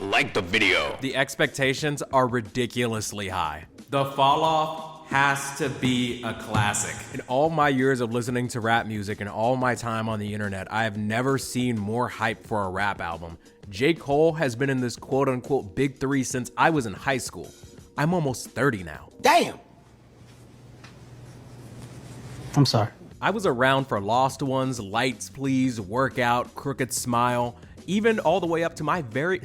like the video. The expectations are ridiculously high. The Fall Off has to be a classic. In all my years of listening to rap music and all my time on the internet, I have never seen more hype for a rap album. J. Cole has been in this quote-unquote big three since I was in high school. I'm almost 30 now. Damn! I'm sorry. I was around for Lost Ones, Lights Please, Workout, Crooked Smile, even all the way up to my very...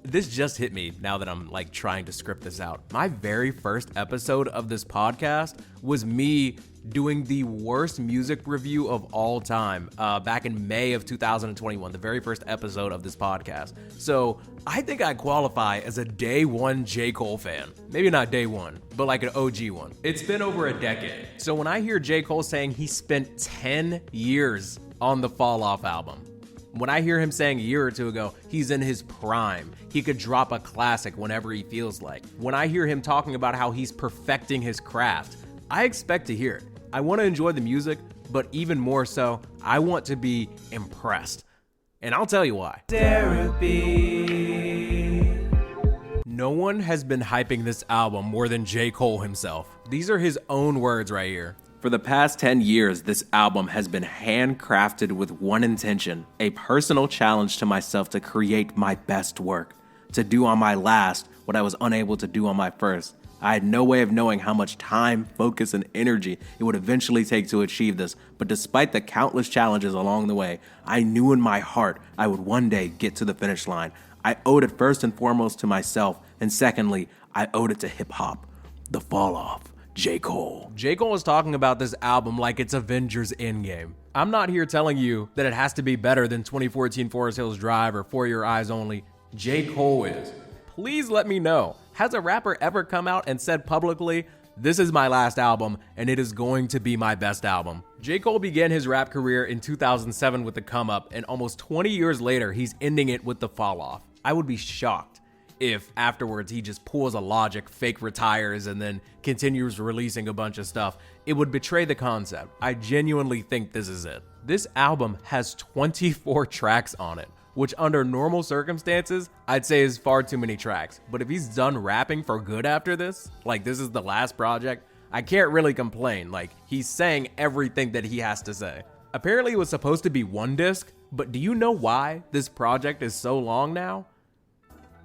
This just hit me now that I'm like trying to script this out. My very first episode of this podcast was me doing the worst music review of all time back in May of 2021, the very first episode of this podcast. So I think I qualify as a day one J. Cole fan. Maybe not day one, but like an OG one. It's been over a decade. So when I hear J. Cole saying he spent 10 years on the Fall Off album, when I hear him saying a year or two ago, he's in his prime, he could drop a classic whenever he feels like. When I hear him talking about how he's perfecting his craft, I expect to hear it. I want to enjoy the music, but even more so, I want to be impressed. And I'll tell you why. Derapy. No one has been hyping this album more than J. Cole himself. These are his own words right here. For the past 10 years, this album has been handcrafted with one intention, a personal challenge to myself to create my best work, to do on my last what I was unable to do on my first. I had no way of knowing how much time, focus, and energy it would eventually take to achieve this, but despite the countless challenges along the way, I knew in my heart I would one day get to the finish line. I owed it first and foremost to myself, and secondly, I owed it to hip-hop. The Fall Off. J. Cole. J. Cole is talking about this album like it's Avengers Endgame. I'm not here telling you that it has to be better than 2014 Forest Hills Drive or For Your Eyes Only. J. Cole is. Please let me know. Has a rapper ever come out and said publicly, this is my last album and it is going to be my best album? J. Cole began his rap career in 2007 with The Come Up, and almost 20 years later, he's ending it with The Fall Off. I would be shocked if afterwards he just pulls a Logic, fake retires, and then continues releasing a bunch of stuff. It would betray the concept. I genuinely think this is it. This album has 24 tracks on it, which under normal circumstances, I'd say is far too many tracks. But if he's done rapping for good after this, like this is the last project, I can't really complain. Like, he's saying everything that he has to say. Apparently it was supposed to be one disc, but do you know why this project is so long now?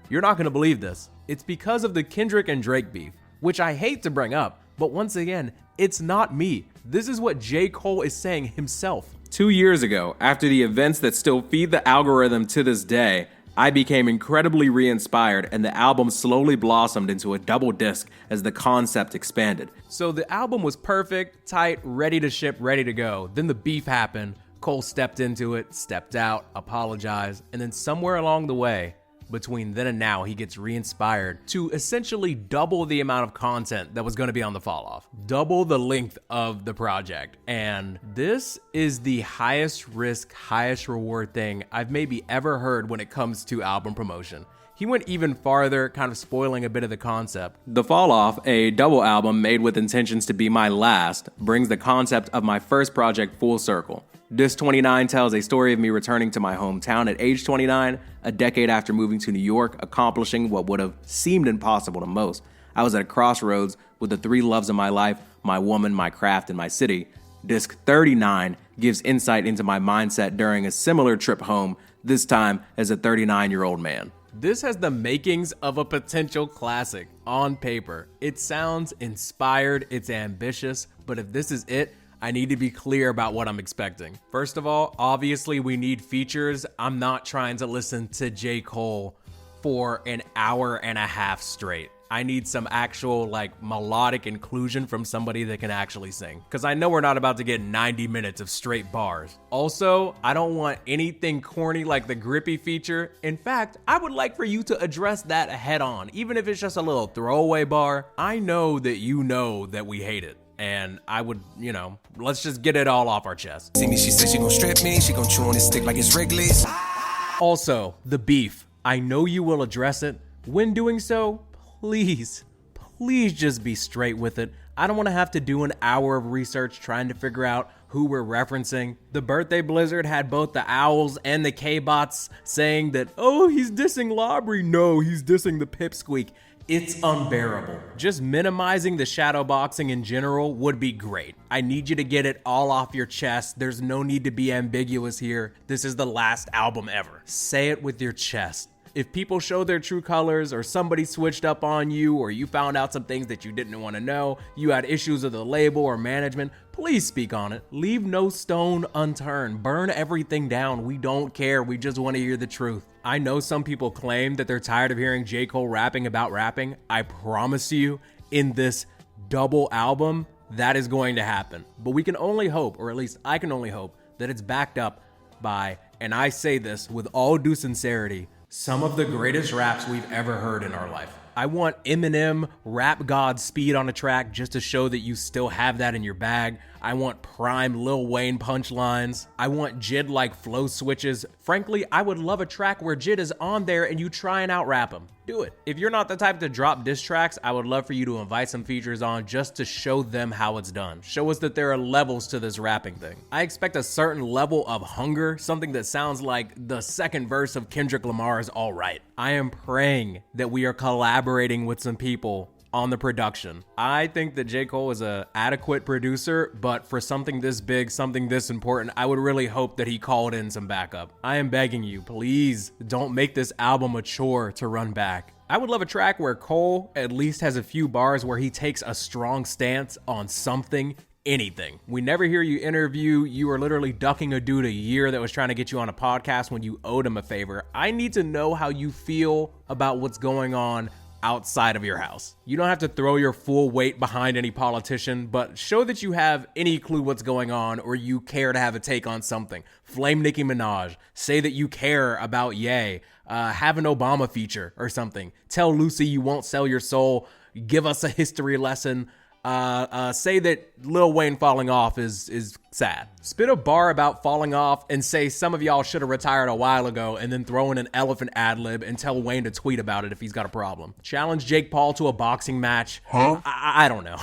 You're not gonna believe this. It's because of the Kendrick and Drake beef, which I hate to bring up, but once again, it's not me. This is what J. Cole is saying himself. 2 years ago, after the events that still feed the algorithm to this day, I became incredibly re-inspired and the album slowly blossomed into a double disc as the concept expanded. So the album was perfect, tight, ready to ship, ready to go. Then the beef happened. Cole stepped into it, stepped out, apologized, and then somewhere along the way, between then and now, he gets re-inspired to essentially double the amount of content that was going to be on the Fall Off. Double the length of the project. And this is the highest risk, highest reward thing I've maybe ever heard when it comes to album promotion. He went even farther, kind of spoiling a bit of the concept. The Fall Off, a double album made with intentions to be my last, brings the concept of my first project full circle. Disc 29 tells a story of me returning to my hometown at age 29, a decade after moving to New York, accomplishing what would have seemed impossible to most. I was at a crossroads with the three loves of my life, my woman, my craft, and my city. Disc 39 gives insight into my mindset during a similar trip home, this time as a 39-year-old man. This has the makings of a potential classic on paper. It sounds inspired, it's ambitious, but if this is it, I need to be clear about what I'm expecting. First of all, obviously we need features. I'm not trying to listen to J. Cole for an hour and a half straight. I need some actual like melodic inclusion from somebody that can actually sing. Because I know we're not about to get 90 minutes of straight bars. Also, I don't want anything corny like the Grippy feature. In fact, I would like for you to address that head on, even if it's just a little throwaway bar. I know that we hate it. And I would, let's just get it all off our chest. See me, she said she gon' strip me, she gon' chew on this stick like it's Wrigley's. Also, the beef. I know you will address it. When doing so, please just be straight with it. I don't want to have to do an hour of research trying to figure out who we're referencing. The birthday blizzard had both the owls and the K-bots saying that, oh, he's dissing Labrie. No, he's dissing the pipsqueak. It's unbearable. Just minimizing the shadow boxing in general would be great. I need you to get it all off your chest. There's no need to be ambiguous here. This is the last album ever. Say it with your chest. If people show their true colors, or somebody switched up on you, or you found out some things that you didn't want to know, you had issues with the label or management, please speak on it. Leave no stone unturned. Burn everything down. We don't care. We just want to hear the truth. I know some people claim that they're tired of hearing J. Cole rapping about rapping. I promise you, in this double album, that is going to happen. But we can only hope, or at least I can only hope, that it's backed up by, and I say this with all due sincerity, some of the greatest raps we've ever heard in our life. I want Eminem, Rap God Speed on a track just to show that you still have that in your bag. I want prime Lil Wayne punchlines. I want Jid like flow switches. Frankly, I would love a track where Jid is on there and you try and out rap him. Do it. If you're not the type to drop diss tracks, I would love for you to invite some features on just to show them how it's done. Show us that there are levels to this rapping thing. I expect a certain level of hunger, something that sounds like the second verse of Kendrick Lamar's All Right. I am praying that we are collaborating with some people on the production. I think that J. Cole is an adequate producer, but for something this big, something this important, I would really hope that he called in some backup. I am begging you, please don't make this album a chore to run back. I would love a track where Cole at least has a few bars where he takes a strong stance on something, anything. We never hear you interview. You are literally ducking a dude a year that was trying to get you on a podcast when you owed him a favor. I need to know how you feel about what's going on outside of your house. You don't have to throw your full weight behind any politician, but show that you have any clue what's going on or you care to have a take on something. Flame Nicki Minaj. Say that you care about Ye. Have an Obama feature or something. Tell Lucy you won't sell your soul. Give us a history lesson. Say that Lil Wayne falling off is sad. Spit a bar about falling off and say some of y'all should have retired a while ago, and then throw in an elephant ad lib and tell Wayne to tweet about it if he's got a problem. Challenge Jake Paul to a boxing match. I don't know.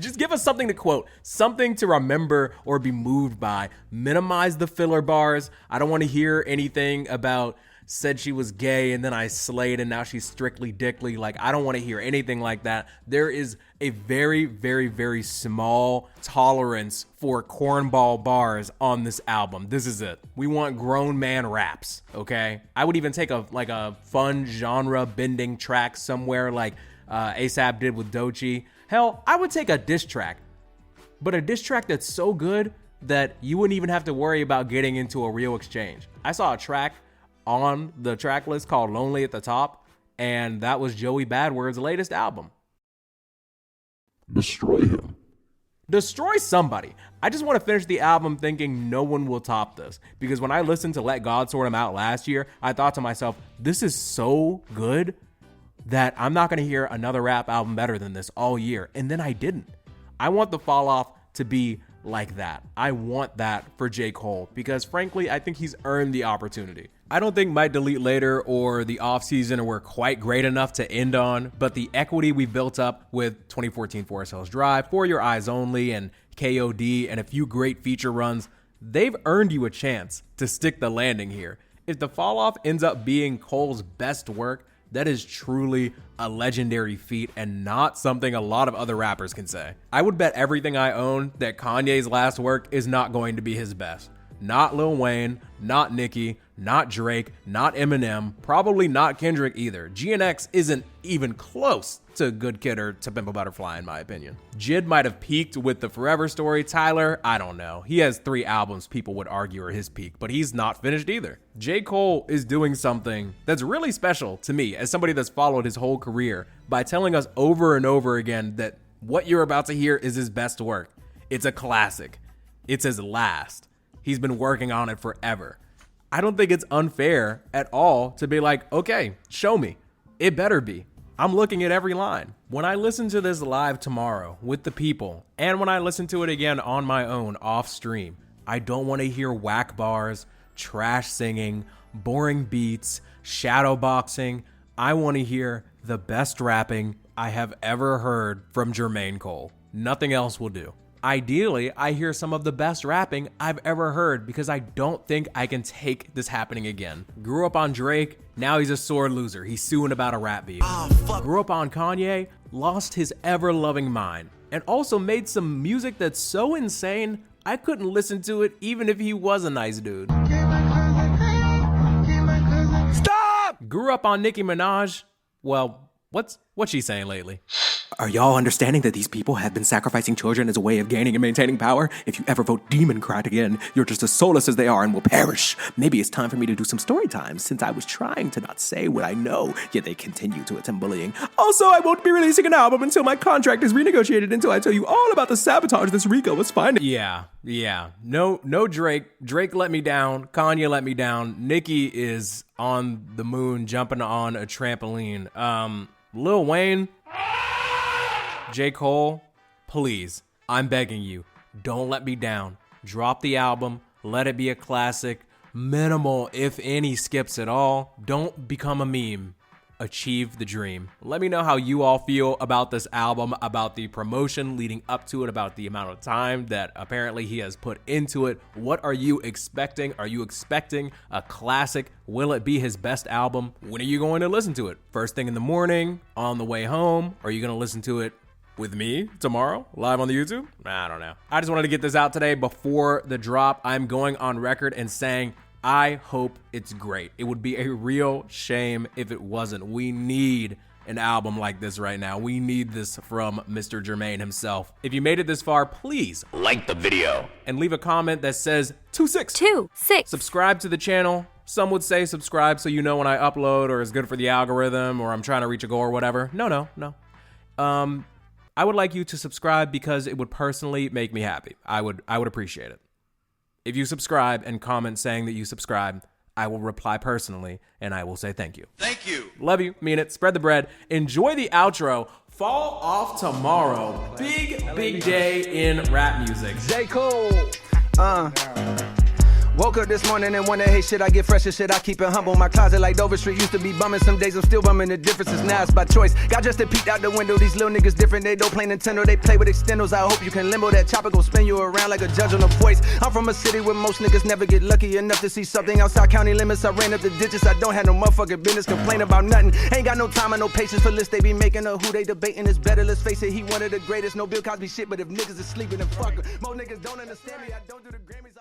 Just give us something to quote, something to remember or be moved by. Minimize the filler bars. I don't want to hear anything about said she was gay and then I slayed and now she's strictly dickly. Like, I don't want to hear anything like that. There is a very, very, very small tolerance for cornball bars on this album. This is it. We want grown man raps, okay? I would even take a fun genre bending track somewhere like ASAP did with Doechii. Hell, I would take a diss track, but a diss track that's so good that you wouldn't even have to worry about getting into a real exchange. I saw a track on the track list called Lonely at the Top, and that was Joey Badword's latest album. Destroy him. Destroy somebody. I just want to finish the album thinking no one will top this, because when I listened to Let God Sort Him Out last year, I thought to myself, this is so good that I'm not going to hear another rap album better than this all year, and then I didn't. I want the fall off to be like that. I want that for J. Cole, because frankly, I think he's earned the opportunity. I don't think Might Delete Later or the offseason were quite great enough to end on, but the equity we built up with 2014 Forest Hills Drive, For Your Eyes Only, and KOD, and a few great feature runs, they've earned you a chance to stick the landing here. If the fall off ends up being Cole's best work, that is truly a legendary feat and not something a lot of other rappers can say. I would bet everything I own that Kanye's last work is not going to be his best. Not Lil Wayne, not Nicki, not Drake, not Eminem, probably not Kendrick either. GNX isn't even close to Good Kid or To Pimp a Butterfly in my opinion. Jid might have peaked with The Forever Story. Tyler, I don't know. He has 3 albums people would argue are his peak, but he's not finished either. J. Cole is doing something that's really special to me as somebody that's followed his whole career by telling us over and over again that what you're about to hear is his best work. It's a classic. It's his last. He's been working on it forever. I don't think it's unfair at all to be like, okay, show me. It better be. I'm looking at every line. When I listen to this live tomorrow with the people, and when I listen to it again on my own off stream, I don't want to hear whack bars, trash singing, boring beats, shadow boxing. I want to hear the best rapping I have ever heard from Jermaine Cole. Nothing else will do. ideally, I hear some of the best rapping I've ever heard because I don't think I can take this happening again. Grew up on Drake, now he's a sore loser. He's suing about a rap beef. Grew up on Kanye, lost his ever-loving mind, and also made some music that's so insane, I couldn't listen to it even if he was a nice dude. Stop! Grew up on Nicki Minaj. Well, what's she saying lately? Are y'all understanding that these people have been sacrificing children as a way of gaining and maintaining power? If you ever vote Democrat again, you're just as soulless as they are and will perish. Maybe it's time for me to do some story time, since I was trying to not say what I know, yet they continue to attempt bullying. Also, I won't be releasing an album until my contract is renegotiated, until I tell you all about the sabotage this Rico was finding. Yeah. No Drake. Drake let me down. Kanye let me down. Nicki is on the moon jumping on a trampoline. Lil Wayne, J. Cole, please, I'm begging you, don't let me down. Drop the album, let it be a classic, minimal, if any, skips at all. Don't become a meme. Achieve the dream. Let me know how you all feel about this album, about the promotion leading up to it, about the amount of time that apparently he has put into it. What are you expecting? Are you expecting a classic? Will it be his best album? When are you going to listen to it? First thing in the morning? On the way home? Are you going to listen to it with me tomorrow, live on the YouTube? I don't know. I just wanted to get this out today before the drop. I'm going on record and saying, I hope it's great. It would be a real shame if it wasn't. We need an album like this right now. We need this from Mr. Jermaine himself. If you made it this far, please like the video and leave a comment that says 26. 26. Subscribe to the channel. Some would say subscribe so you know when I upload, or it's good for the algorithm, or I'm trying to reach a goal or whatever. No. I would like you to subscribe because it would personally make me happy. I would appreciate it. If you subscribe and comment saying that you subscribe, I will reply personally and I will say thank you. Thank you. Love you, mean it, spread the bread. Enjoy the outro. Fall off tomorrow. Big day in rap music. J. Cole. Woke up this morning and wonder, hey, shit, I get fresh as shit, I keep it humble. My closet like Dover Street used to be bumming. Some days I'm still bumming, the difference is now it's by choice. Got just to peek out the window, these little niggas different. They don't play Nintendo, they play with extendos. I hope you can limbo, that chopper gon' spin you around like a judge on a voice. I'm from a city where most niggas never get lucky enough to see something outside county limits. I ran up the ditches, I don't have no motherfucking business, complain about nothing. Ain't got no time and no patience for lists they be making, or who they debating is better. Let's face it, he one of the greatest. No Bill Cosby shit, but if niggas is sleeping, then fuck 'em. Most niggas don't understand me, I don't do the Grammys.